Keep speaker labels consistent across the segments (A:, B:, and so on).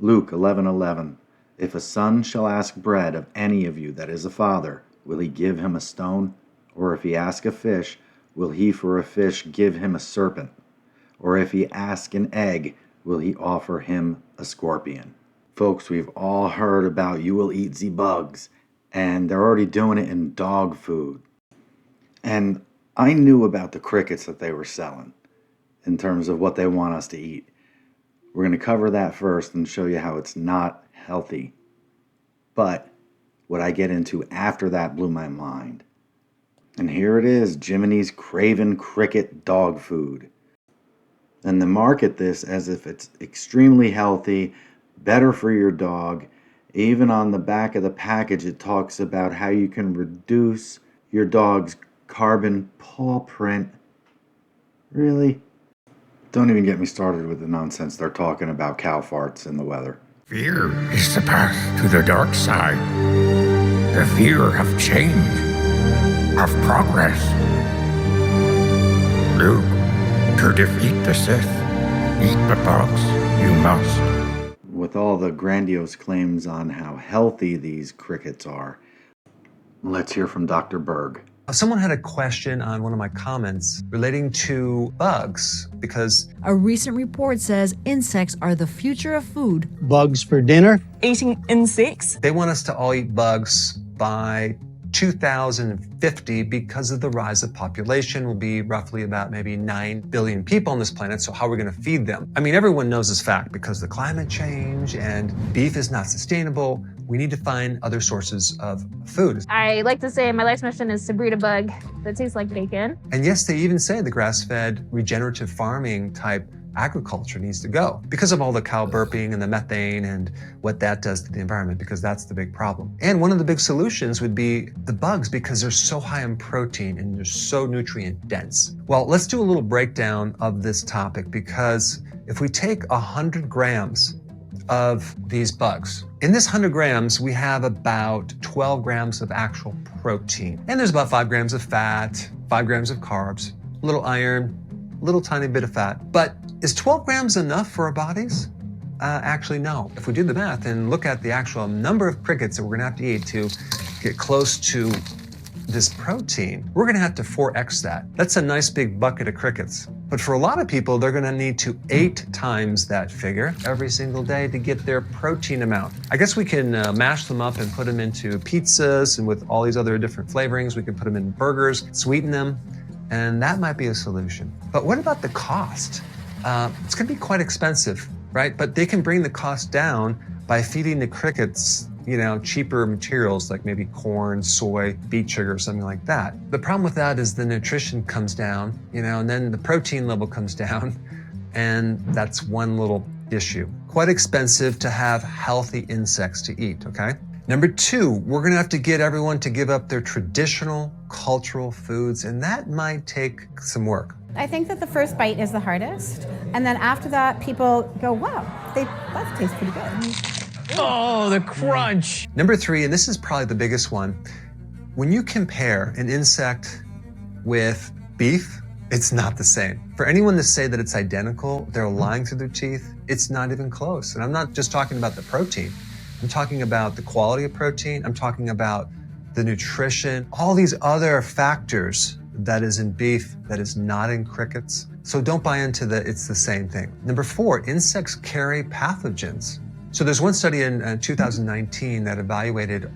A: Luke 11:11. If a son shall ask bread of any of you that is a father, will he give him a stone? Or if he ask a fish, will he for a fish give him a serpent? Or if he ask an egg, will he offer him a scorpion? Folks, we've all heard about you will eat the bugs, and they're already doing it in dog food. And I knew about the crickets that they were selling in terms of what they want us to eat. We're going to cover that first and show you how it's not healthy. But what I get into after that blew my mind. And here it is, Jiminy's Craven Cricket dog food. And they market this as if it's extremely healthy, better for your dog. Even on the back of the package, it talks about how you can reduce your dog's carbon paw print. Really? Don't even get me started with the nonsense they're talking about cow farts in the weather.
B: Fear is the path to the dark side. The fear of change, of progress. Luke, to defeat the Sith, eat the bugs, you must.
A: With all the grandiose claims on how healthy these crickets are, let's hear from Dr. Berg.
C: Someone had a question on one of my comments relating to bugs because
D: a recent report says insects are the future of food.
E: Bugs for dinner?
F: Eating insects?
C: They want us to all eat bugs by 2050 because of the rise of population. Will be roughly about maybe 9 billion people on this planet. So how are we going to feed them? I mean, everyone knows this fact because of the climate change and beef is not sustainable. We need to find other sources of food.
G: I like to say my life's mission is to breed a bug that tastes like bacon.
C: And yes, they even say the grass-fed regenerative farming type agriculture needs to go because of all the cow burping and the methane and what that does to the environment, because that's the big problem. And one of the big solutions would be the bugs because they're so high in protein and they're so nutrient dense. Well, let's do a little breakdown of this topic, because if we take 100 grams of these bugs, in this 100 grams, we have about 12 grams of actual protein. And there's about 5 grams of fat, 5 grams of carbs, a little iron, a little tiny bit of fat. But is 12 grams enough for our bodies? Actually, no. If we do the math and look at the actual number of crickets that we're gonna have to eat to get close to this protein, we're gonna have to 4x that. That's a nice big bucket of crickets. But for a lot of people, they're gonna need to 8 times that figure every single day to get their protein amount. I guess we can mash them up and put them into pizzas, and with all these other different flavorings, we can put them in burgers, sweeten them, and that might be a solution. But what about the cost? It's gonna be quite expensive, right? But they can bring the cost down by feeding the crickets, cheaper materials like maybe corn, soy, beet sugar, something like that. The problem with that is the nutrition comes down, and then the protein level comes down, and that's one little issue. Quite expensive to have healthy insects to eat, okay? Number 2, we're gonna have to get everyone to give up their traditional cultural foods, and that might take some work.
H: I think that the first bite is the hardest, and then after that, people go, wow, that tastes pretty good.
E: Oh, the crunch.
C: Number 3, and this is probably the biggest one, when you compare an insect with beef, it's not the same. For anyone to say that it's identical, they're lying through their teeth. It's not even close. And I'm not just talking about the protein. I'm talking about the quality of protein. I'm talking about the nutrition, all these other factors that is in beef that is not in crickets. So don't buy into it's the same thing. Number 4, insects carry pathogens. So there's one study in 2019 that evaluated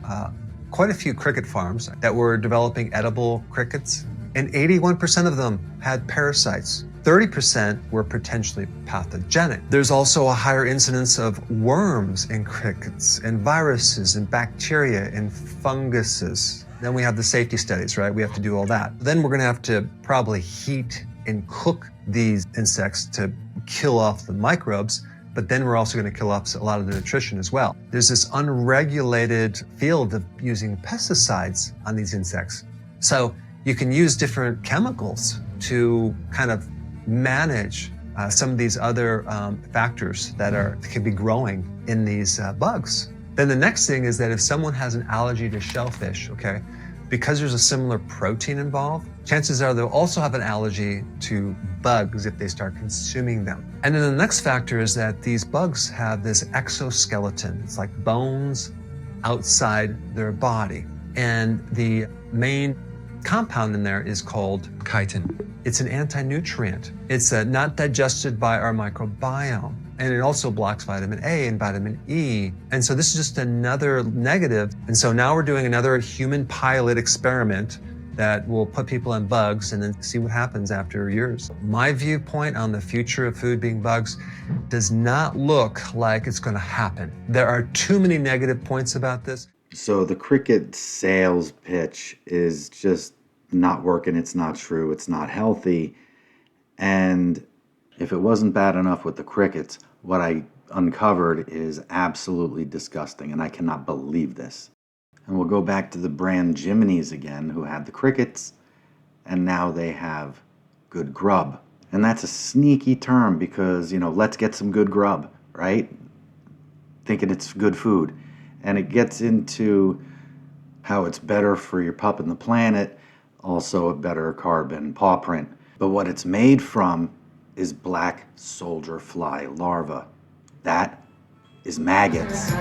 C: quite a few cricket farms that were developing edible crickets, and 81% of them had parasites. 30% were potentially pathogenic. There's also a higher incidence of worms in crickets, and viruses, and bacteria, and funguses. Then we have the safety studies, right? We have to do all that. Then we're gonna have to probably heat and cook these insects to kill off the microbes, but then we're also gonna kill off a lot of the nutrition as well. There's this unregulated field of using pesticides on these insects. So you can use different chemicals to kind of manage some of these other factors that can be growing in these bugs. Then the next thing is that if someone has an allergy to shellfish, okay, because there's a similar protein involved, chances are they'll also have an allergy to bugs if they start consuming them. And then the next factor is that these bugs have this exoskeleton. It's like bones outside their body. And the main compound in there is called chitin. It's an anti-nutrient. It's not digested by our microbiome. And it also blocks vitamin A and vitamin E. And so this is just another negative. And so now we're doing another human pilot experiment that will put people on bugs and then see what happens after years. My viewpoint on the future of food being bugs does not look like it's going to happen. There are too many negative points about this.
A: So the cricket sales pitch is just not working. It's not true. It's not healthy. And if it wasn't bad enough with the crickets, what I uncovered is absolutely disgusting, and I cannot believe this. And we'll go back to the brand Jiminy's again, who had the crickets, and now they have good grub. And that's a sneaky term because, let's get some good grub, right? Thinking it's good food. And it gets into how it's better for your pup and the planet, also a better carbon paw print. But what it's made from is black soldier fly larvae. That is maggots.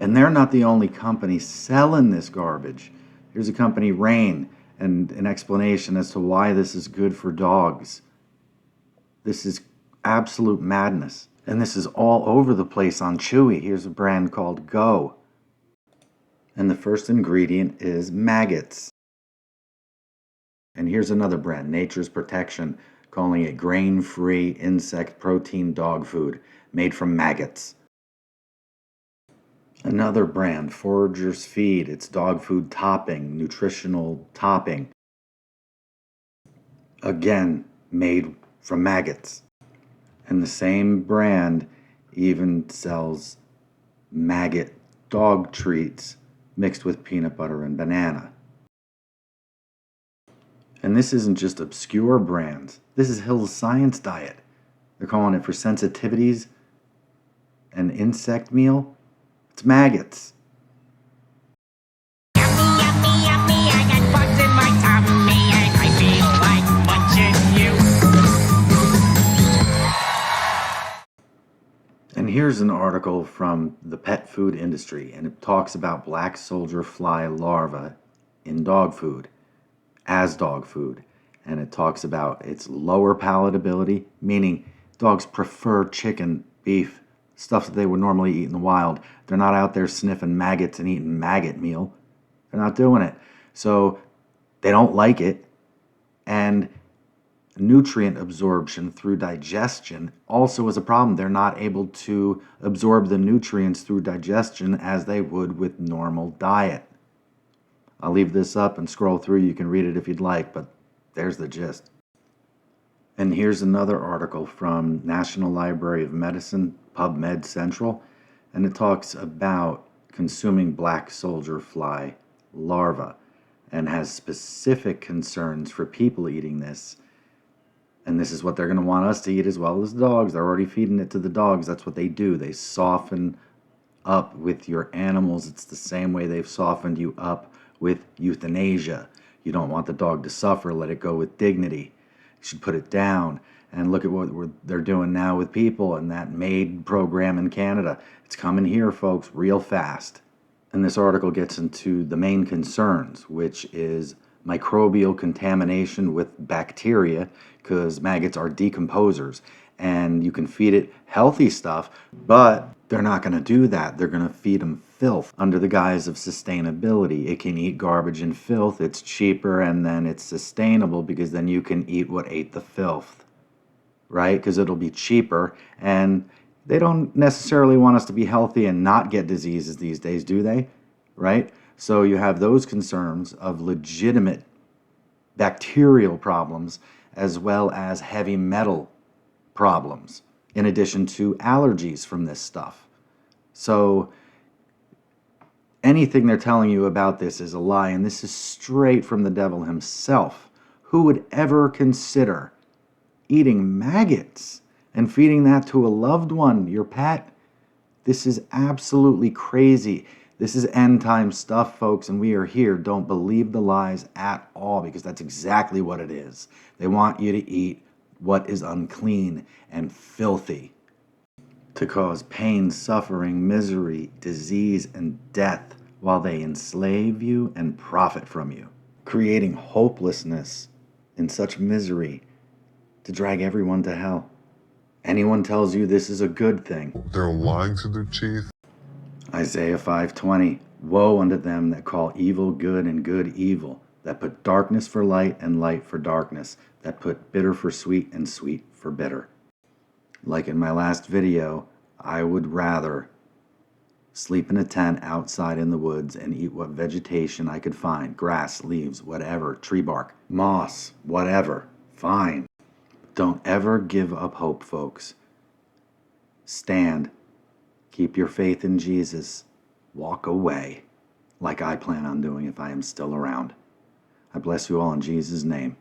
A: And they're not the only company selling this garbage. Here's a company, Rain, and an explanation as to why this is good for dogs. This is absolute madness. And this is all over the place on Chewy. Here's a brand called Go. And the first ingredient is maggots. And here's another brand, Nature's Protection, calling it grain-free insect protein dog food made from maggots. Another brand, Forager's Feed, it's dog food topping, nutritional topping. Again, made from maggots. And the same brand even sells maggot dog treats mixed with peanut butter and banana. And this isn't just obscure brands. This is Hill's Science Diet. They're calling it for sensitivities and insect meal. It's maggots. And here's an article from the pet food industry, and it talks about black soldier fly larvae in dog food, as dog food. And it talks about its lower palatability, meaning dogs prefer chicken, beef, stuff that they would normally eat in the wild. They're not out there sniffing maggots and eating maggot meal. They're not doing it. So they don't like it. And nutrient absorption through digestion also is a problem. They're not able to absorb the nutrients through digestion as they would with normal diet. I'll leave this up and scroll through. You can read it if you'd like, but there's the gist. And here's another article from National Library of Medicine, PubMed Central, and it talks about consuming black soldier fly larvae and has specific concerns for people eating this. And this is what they're going to want us to eat as well as the dogs. They're already feeding it to the dogs. That's what they do. They soften up with your animals. It's the same way they've softened you up with euthanasia. You don't want the dog to suffer. Let it go with dignity. You should put it down. And look at what they're doing now with people and that MAID program in Canada. It's coming here, folks, real fast. And this article gets into the main concerns, which is microbial contamination with bacteria, because maggots are decomposers. And you can feed it healthy stuff, but they're not going to do that. They're going to feed them filth under the guise of sustainability. It can eat garbage and filth. It's cheaper, and then it's sustainable because then you can eat what ate the filth, right? Because it'll be cheaper, and they don't necessarily want us to be healthy and not get diseases these days, do they? Right? So you have those concerns of legitimate bacterial problems as well as heavy metal problems, in addition to allergies from this stuff. So anything they're telling you about this is a lie, and this is straight from the devil himself, Who would ever consider eating maggots and feeding that to a loved one, your pet? This is absolutely crazy. This is end time stuff, folks, and we are here. Don't believe the lies at all, because that's exactly what it is. They want you to eat what is unclean and filthy, to cause pain, suffering, misery, disease, and death, while they enslave you and profit from you, creating hopelessness and such misery to drag everyone to hell. Anyone tells you this is a good thing,
F: they're lying to their teeth.
A: Isaiah 5:20, woe unto them that call evil good and good evil, that put darkness for light and light for darkness, that put bitter for sweet and sweet for bitter. Like in my last video, I would rather sleep in a tent outside in the woods and eat what vegetation I could find, grass, leaves, whatever, tree bark, moss, whatever, fine. Don't ever give up hope, folks. Stand. Keep your faith in Jesus. Walk away, like I plan on doing if I am still around. I bless you all in Jesus' name.